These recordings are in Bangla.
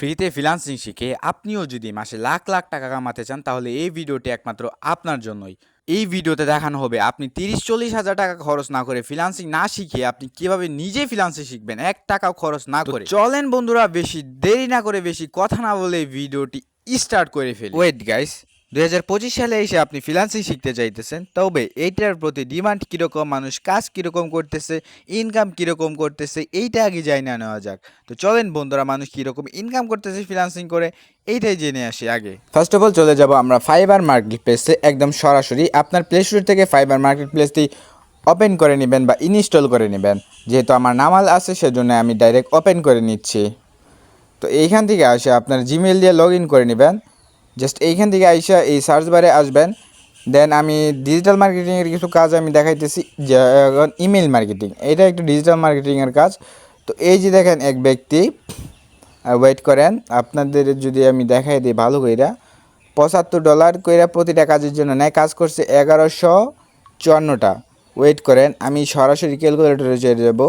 ফ্রিতে ফ্রিল্যান্সিং শিখে আপনিও যদি মাসে লাখ লাখ টাকা কামাতে চান তাহলে এই ভিডিওটি একমাত্র আপনার জন্যই। এই ভিডিওতে দেখানো হবে আপনি 30-40 হাজার টাকা খরচ না করে ফ্রিল্যান্সিং না শিখে আপনি কিভাবে নিজে ফ্রিল্যান্সিং শিখবেন এক টাকাও খরচ না করে। চলেন বন্ধুরা, বেশি দেরি না করে বেশি কথা না বলে ভিডিওটি স্টার্ট করে ফেলি। ওয়েট গাইস, 2025 সালে এসে আপনি ফ্রিল্যান্সিং শিখতে চাইতেছেন, তবে এইটার প্রতি ডিমান্ড কীরকম, মানুষ কাজ কীরকম করতেছে, ইনকাম কীরকম করতেছে, এইটা আগে যাই না নেওয়া যাক। তো চলেন বন্ধুরা, মানুষ কীরকম ইনকাম করতেছে ফ্রিল্যান্সিং করে এইটাই জেনে আসি আগে। ফার্স্ট অফ অল চলে যাব আমরা ফাইবার মার্কেট প্লেসে। একদম সরাসরি আপনার প্লে স্টোর থেকে ফাইবার মার্কেট প্লেসটি ওপেন করে নেবেন বা ইনস্টল করে নেবেন। যেহেতু আমার নামাল আছে সেজন্য আমি ডাইরেক্ট ওপেন করে নিচ্ছি। তো এইখান থেকে আসে আপনার জিমেল দিয়ে লগ ইন করে নেবেন। জাস্ট এইখান থেকে আইসা এই সার্চ বারে আসবেন। দেন আমি ডিজিটাল মার্কেটিংয়ের কিছু কাজ আমি দেখাইতেছি, যেমন ইমেল মার্কেটিং, এটা একটু ডিজিটাল মার্কেটিংয়ের কাজ। তো এই যে দেখেন এক ব্যক্তি, ওয়েট করেন আপনাদের যদি আমি দেখাই দিই ভালো কইরা, $75 কইরা প্রতিটা কাজের জন্য নেয়, কাজ করছে 1154টা। ওয়েট করেন, আমি সরাসরি ক্যালকুলেটরে চলে যাব,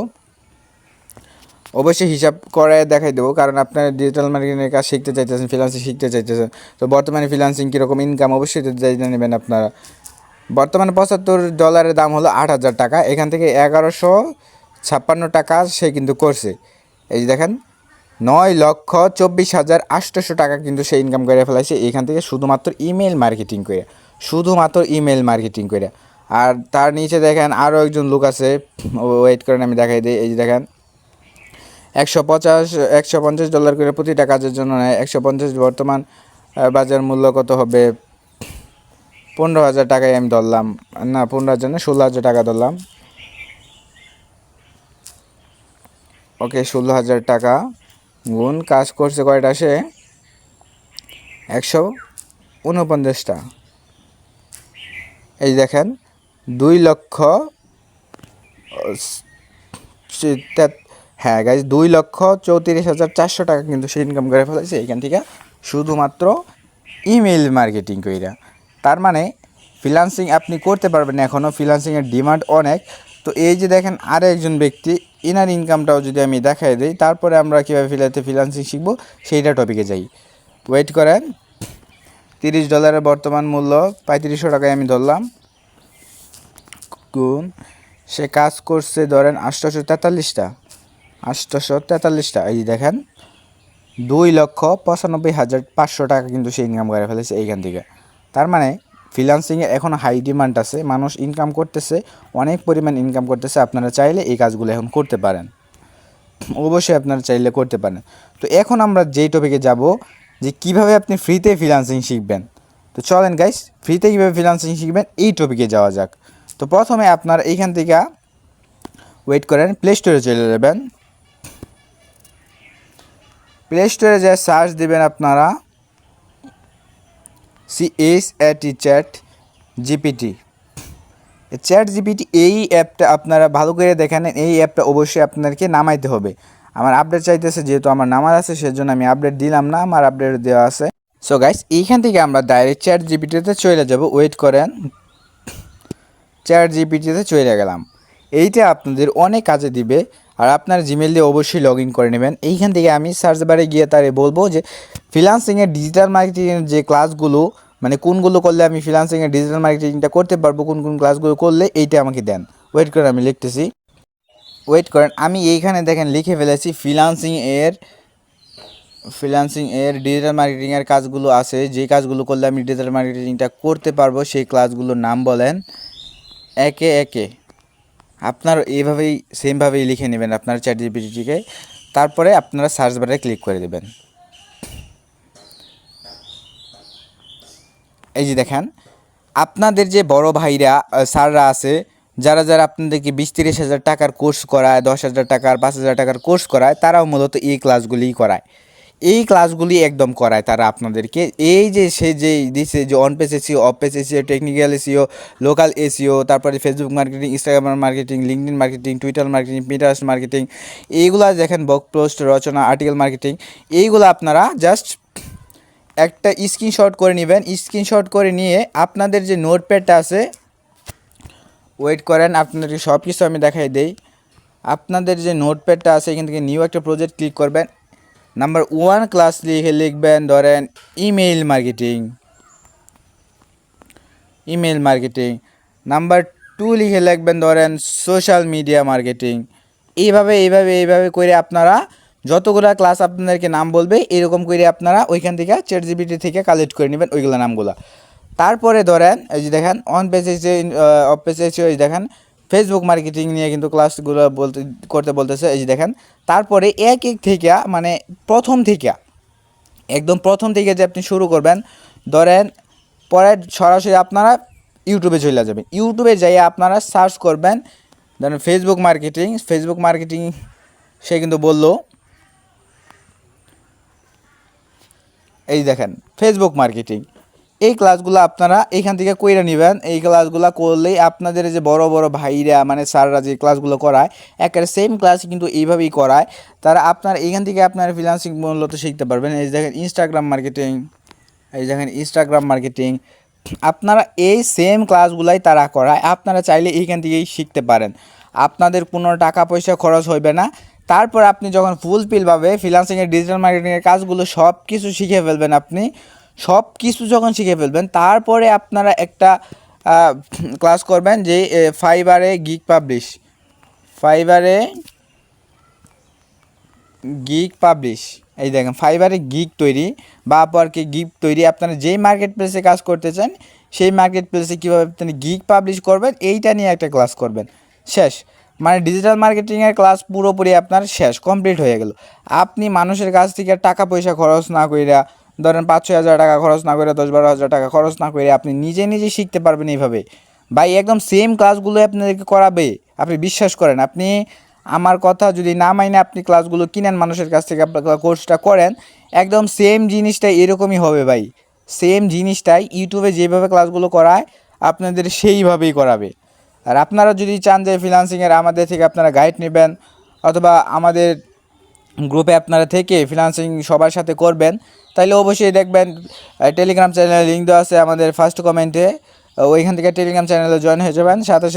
অবশ্যই হিসাব করে দেখাই দেবো, কারণ আপনারা ডিজিটাল মার্কেটিংয়ের কাজ শিখতে চাইতেছেন, ফ্রিল্যান্সিং শিখতে চাইতেছেন। তো বর্তমানে ফ্রিল্যান্সিং কীরকম ইনকাম অবশ্যই জেনে নেবেন আপনারা। বর্তমানে $75 দাম হলো 8,000 টাকা। এখান থেকে 1156 টাকা সে কিন্তু করছে। এই যে দেখেন 9,24,800 টাকা কিন্তু সে ইনকাম করে ফেলাইছে এখান থেকে, শুধুমাত্র ইমেল মার্কেটিং করে, শুধুমাত্র ইমেল মার্কেটিং করে। আর তার নিচে দেখেন আরও একজন লোক আছে, ওয়েট করেন আমি দেখাই দিই। এই যে দেখেন $150 করে প্রতিটা কাজের জন্য নেয়। 150 বর্তমান বাজার মূল্য কত হবে, 15,000 টাকায় আমি ধরলাম, না 15,000 না 16,000 টাকা ধরলাম। ওকে, 16,000 টাকা গুণ কাজ করছে কয়টা, সে 149টা। এই দেখেন 2 লক্ষ, হ্যাঁ গাইজ 2,34,400 টাকা কিন্তু সে ইনকাম করে ফেলেছে এখান থেকে, শুধুমাত্র ইমেল মার্কেটিং কইরা। তার মানে ফ্রিল্যান্সিং আপনি করতে পারবেন, এখনও ফ্রিল্যান্সিংয়ের ডিমান্ড অনেক। তো এই যে দেখেন আরও একজন ব্যক্তি, ইনার ইনকামটাও যদি আমি দেখাই দিই, তারপরে আমরা কীভাবে ফ্রিল্যান্সিং শিখবো সেইটা টপিকে যাই। ওয়েট করেন, $30 বর্তমান মূল্য 3500 টাকায় আমি ধরলাম, গুণ সে কাজ করছে ধরেন 843টা। এই দেখেন 2,95,500 টাকা কিন্তু সে ইনকাম করে ফেলেছে এইখান থেকে। তার মানে ফ্রিল্যান্সিংয়ে এখন হাই ডিমান্ড আছে, মানুষ ইনকাম করতেছে, অনেক পরিমাণ ইনকাম করতেছে। আপনারা চাইলে এই কাজগুলো এখন করতে পারেন, অবশ্যই আপনারা চাইলে করতে পারেন। তো এখন আমরা যেই টপিকে যাব, যে কিভাবে আপনি ফ্রিতে ফ্রিল্যান্সিং শিখবেন। তো চলেন গাইস, ফ্রিতে কীভাবে ফ্রিল্যান্সিং শিখবেন এই টপিকে যাওয়া যাক। তো প্রথমে আপনারা এইখান থেকে ওয়েট করেন, প্লে স্টোরে চলে যাবেন। প্লে স্টোরে যে সার্চ দেবেন আপনারা ChatGPT। ChatGPT এই অ্যাপটা আপনারা ভালো করে দেখেন, এই অ্যাপটা অবশ্যই আপনাদেরকে নামাইতে হবে। আমার আপডেট চাইতেছে, যেহেতু আমার নামার আছে সেজন্য আমি আপডেট দিলাম না, আমার আপডেট দেওয়া আছে। সো গাইস, এইখান থেকে আমরা ডাইরেক্ট ChatGPTতে চলে যাব। ওয়েট করেন, ChatGPTতে চলে গেলাম। এইটা আপনাদের অনেক কাজে দিবে। আর আপনার জিমেল দিয়ে অবশ্যই লগ ইন করে নেবেন। এইখান থেকে আমি সার্চ বারে গিয়ে তারে বলবো যে ফ্রিল্যান্সিংয়ের ডিজিটাল মার্কেটিংয়ের যে ক্লাসগুলো, মানে কোনগুলো করলে আমি ফ্রিল্যান্সিংয়ের ডিজিটাল মার্কেটিংটা করতে পারবো, কোন কোন ক্লাসগুলো করলে, এইটা আমাকে দেন। ওয়েট করেন, আমি লিখতেছি। ওয়েট করেন, আমি এইখানে দেখেন লিখে ফেলেছি ফ্রিল্যান্সিংয়ের ডিজিটাল মার্কেটিংয়ের কাজগুলো আছে, যে কাজগুলো করলে আমি ডিজিটাল মার্কেটিংটা করতে পারবো সেই ক্লাসগুলোর নাম বলেন একে একে। আপনারা এইভাবেই সেমভাবেই লিখে নেবেন আপনার ChatGPTকে, তারপরে আপনারা সার্চ বারে ক্লিক করে দেবেন। এই যে দেখেন আপনাদের যে বড় ভাইরা স্যাররা আছে, যারা যারা আপনাদেরকে 20-30 হাজার টাকার কোর্স করায়, 10,000 টাকার 5,000 টাকার কোর্স করায়, তারাও মূলত এই ক্লাসগুলিই করায়। এই ক্লাসগুলি একদম করায় তারা আপনাদেরকে। এই যে সে যে দিছে যে on page SEO, off page SEO, technical SEO, local SEO, তারপরে Facebook marketing, Instagram marketing, LinkedIn marketing, Twitter marketing, Pinterest marketing, এইগুলা দেখেন ব্লগ পোস্ট রচনা, আর্টিকেল মার্কেটিং, এইগুলো আপনারা জাস্ট একটা স্ক্রিনশট করে নেবেন। স্ক্রিনশট করে নিয়ে আপনাদের যে নোটপ্যাডটা আছে, ওয়েট করেন আপনাদেরকে সব কিছু আমি দেখাই দেই। আপনাদের যে নোটপ্যাডটা আছে এখান থেকে নিউ একটা প্রজেক্ট ক্লিক করবেন। নাম্বার 1 ক্লাস লিখবেন ধরেন ইমেল মার্কেটিং। নাম্বার 2 লিখে লিখবেন ধরেন সোশ্যাল মিডিয়া মার্কেটিং। এইভাবে করে আপনারা যতগুলো ক্লাস আপনাদেরকে নাম বলবে এরকম করে আপনারা ওইখান থেকে চ্যাটজিপিটি থেকে কালেক্ট করে নেবেন ওইগুলো নামগুলো। তারপরে ধরেন এই যে দেখেন অন পেজ এসে অফ পেজ এসে এই দেখেন ফেসবুক মার্কেটিং নিয়ে কিন্তু ক্লাসগুলো করতে বলতেছে। এই যে দেখেন তারপরে এক থেকে মানে একদম প্রথম থেকে যে আপনি শুরু করবেন ধরেন, পরে সরাসরি আপনারা ইউটিউবে চলে যাবেন। ইউটিউবে যাই আপনারা সার্চ করবেন ধরেন ফেসবুক মার্কেটিং সে কিন্তু বললো এই দেখেন ফেসবুক মার্কেটিং। এই ক্লাসগুলো আপনারা এইখান থেকে কইরা নেবেন। এই ক্লাসগুলো করলেই আপনাদের যে বড় বড় ভাইরা মানে স্যাররা যে ক্লাসগুলো করায় একেবারে সেম ক্লাস কিন্তু এইভাবেই করায়। তারা আপনার এইখান থেকে আপনার ফ্রিল্যান্সিং মূলত শিখতে পারবেন। এই দেখেন ইনস্টাগ্রাম মার্কেটিং, আপনারা এই সেম ক্লাসগুলাই তারা করায়। আপনারা চাইলে এইখান থেকেই শিখতে পারেন, আপনাদের কোনো টাকা পয়সা খরচ হইবে না। তারপর আপনি যখন ফুলফিলভাবে ফ্রিল্যান্সিংয়ের ডিজিটাল মার্কেটিংয়ের কাজগুলো সব কিছু শিখে ফেলবেন, আপনি সব কিছু যখন শিখে ফেলবেন তারপরে আপনারা একটা ক্লাস করবেন যে ফাইবারে গিগ পাবলিশ। এই দেখেন ফাইবারে গিগ তৈরি বা আপওয়ার্কে গিগ তৈরি। আপনারা যেই মার্কেট প্লেসে কাজ করতে চান সেই মার্কেট প্লেসে কীভাবে আপনি গিগ পাবলিশ করবেন এইটা নিয়ে একটা ক্লাস করবেন। শেষ, মানে ডিজিটাল মার্কেটিংয়ের ক্লাস পুরোপুরি আপনার শেষ, কমপ্লিট হয়ে গেল। আপনি মানুষের কাছ থেকে টাকা পয়সা খরচ না কইরা ধরেন 5-6 হাজার টাকা খরচ না করে 10-12 হাজার টাকা খরচ না করে আপনি নিজে শিখতে পারবেন এইভাবে। ভাই একদম সেম ক্লাসগুলো আপনাদেরকে করাবে, আপনি বিশ্বাস করেন। আপনি আমার কথা যদি না মাইনে আপনি ক্লাসগুলো কিনেন মানুষের কাছ থেকে, আপনার কোর্সটা করেন, একদম সেম জিনিসটাই এরকমই হবে ভাই। সেম জিনিসটাই ইউটিউবে যেভাবে ক্লাসগুলো করায় আপনাদের সেইভাবেই করাবে। আর আপনারা যদি চান যে ফ্রিল্যান্সিংয়ের আমাদের থেকে আপনারা গাইড নেবেন অথবা আমাদের গ্রুপে আপনারা থেকে ফ্রিল্যান্সিং সবার সাথে করবেন, তাইলে অবশ্যই দেখবেন টেলিগ্রাম চ্যানেলের লিঙ্ক দেওয়া আছে আমাদের ফার্স্ট কমেন্টে। ওইখান থেকে টেলিগ্রাম চ্যানেলে জয়েন হয়ে যাবেন। সাথে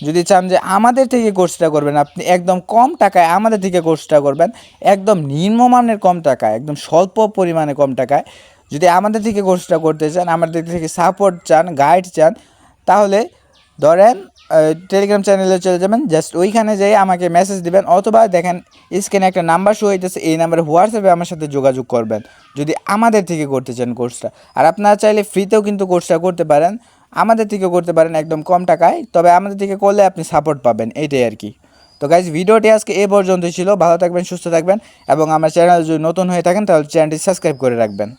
যদি চান যে আমাদের থেকে কোর্সটা করবেন, আপনি একদম কম টাকায় আমাদের থেকে কোর্সটা করবেন, একদম নিম্নমানের কম টাকায়, একদম স্বল্প পরিমাণে কম টাকায় যদি আমাদের থেকে কোর্সটা করতে চান, আমাদের থেকে সাপোর্ট চান, গাইড চান, তাহলে ধরেন টেলিগ্রাম চ্যানেলে চলে যাবেন। জাস্ট ওইখানে যেয়ে আমাকে মেসেজ দিবেন অথবা দেখেন স্ক্রিনে একটা নাম্বার শো হইতেছে, এই নাম্বারে হোয়াটসঅ্যাপে আমার সাথে যোগাযোগ করবেন যদি আমাদের থেকে করতে চান কোর্সটা। আর আপনারা চাইলে ফ্রিতেও কিন্তু কোর্সটা করতে পারেন, আমাদের থেকে করতে পারেন একদম কম টাকায়। তবে আমাদের থেকে করলে আপনি সাপোর্ট পাবেন, এইটাই আর কি। তো গাইজ ভিডিওটি আজকে এ পর্যন্তই ছিল। ভালো থাকবেন, সুস্থ থাকবেন এবং আমার চ্যানেল যদি নতুন হয়ে থাকেন তাহলে চ্যানেলটি সাবস্ক্রাইব করে রাখবেন।